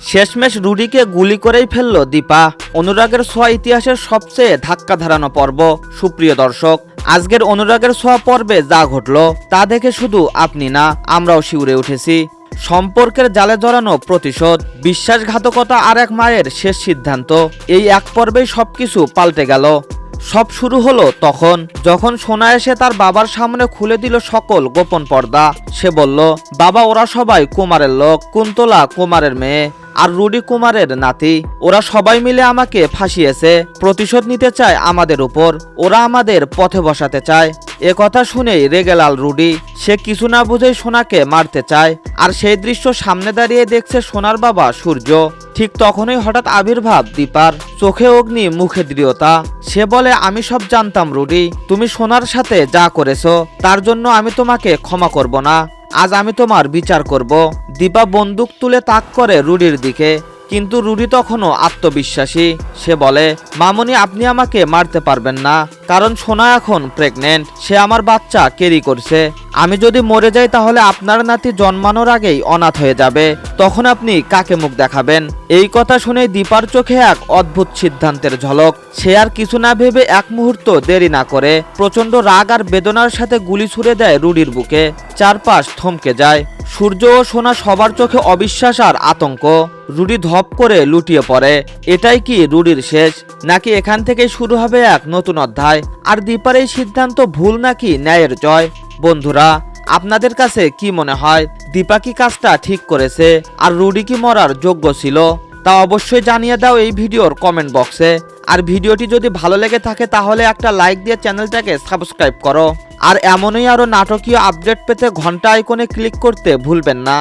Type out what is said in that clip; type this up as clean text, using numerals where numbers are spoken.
শেষমেশ রুডিকে গুলি করেই ফেলল দীপা। অনুরাগের ছোঁয়া ইতিহাসের সবচেয়ে ধাক্কা ধারানো পর্ব। সুপ্রিয় দর্শক, আজকের অনুরাগের ছোঁয়া পর্বে যা ঘটলো তা দেখে শুধু আপনি না, আমরাও শিউরে উঠেছি। সম্পর্কের জালে জড়ানো প্রতিশোধ, বিশ্বাসঘাতকতা আর এক মায়ের শেষ সিদ্ধান্ত, এই এক পর্বেই সবকিছু পাল্টে গেল। সব শুরু হলো তখন যখন সোনা এসে তার বাবার সামনে খুলে দিল সকল গোপন পর্দা। সে বলল, বাবা, ওরা সবাই কুমারের লোক, কুন্তলা কুমারের মেয়ে আর রুডি কুমারের নাতি। ওরা সবাই মিলে আমাকে ফাঁসিয়েছে, প্রতিশোধ নিতে চায় আমাদের উপর, ওরা আমাদের পথে বসাতে চায়। এ কথা শুনেই রেগে লাল রুডি। সে কিছু না বুঝেই সোনাকে মারতে চায়। আর সেই দৃশ্য সামনে দাঁড়িয়ে দেখছে সোনার বাবা সূর্য। ঠিক তখনই হঠাৎ আবির্ভাব দীপার, চোখে অগ্নি, মুখে দৃঢ়তা। সে বলে, আমি সব জানতাম রুডি, তুমি সোনার সাথে যা করেছো তার জন্য আমি তোমাকে ক্ষমা করব না। আজ আমি তোমার বিচার করব। দীপা বন্দুক তুলে তাক করে রুডির দিকে, কিন্তু রুডি তখনও আত্মবিশ্বাসী। সে বলে, মামুনি, আপনি আমাকে মারতে পারবেন না, কারণ সোনা এখন প্রেগনেন্ট, সে আমার বাচ্চা ক্যারি করছে। আমি যদি মরে যাই তাহলে আপনার নাতি জন্মানোর আগেই অনাথ হয়ে যাবে, তখন আপনি কাকে মুখ দেখাবেন? এই কথা শুনে দীপার চোখে এক অদ্ভুত সিদ্ধান্তের ঝলক। সে আর কিছু না ভেবে এক মুহূর্ত দেরি না করে প্রচন্ড রাগ আর বেদনার সাথে গুলি ছুড়ে দেয় রুডির বুকে। চারপাশ থমকে যায়। সূর্য ও সোনা সবার চোখে অবিশ্বাস আর আতঙ্ক। রুডি ধপ করে লুটিয়ে পড়ে। এটাই কি রুডির শেষ, নাকি এখান থেকে শুরু হবে এক নতুন অধ্যায়? আর দীপার এই সিদ্ধান্ত ভুল নাকি ন্যায়ের জয়? বন্ধুরা, আপনাদের কাছে কি মনে হয়, দীপা কি কাজটা ঠিক করেছে আর রুডি কি মরার যোগ্য ছিল? তা অবশ্যই জানিয়ে দাও এই ভিডিওর কমেন্ট বক্সে। আর ভিডিওটি যদি ভালো লেগে থাকে তাহলে একটা লাইক দিয়ে চ্যানেলটাকে সাবস্ক্রাইব করো। আর এমনই আরো নাটকীয় আপডেট পেতে ঘন্টা আইকনে ক্লিক করতে ভুলবেন না।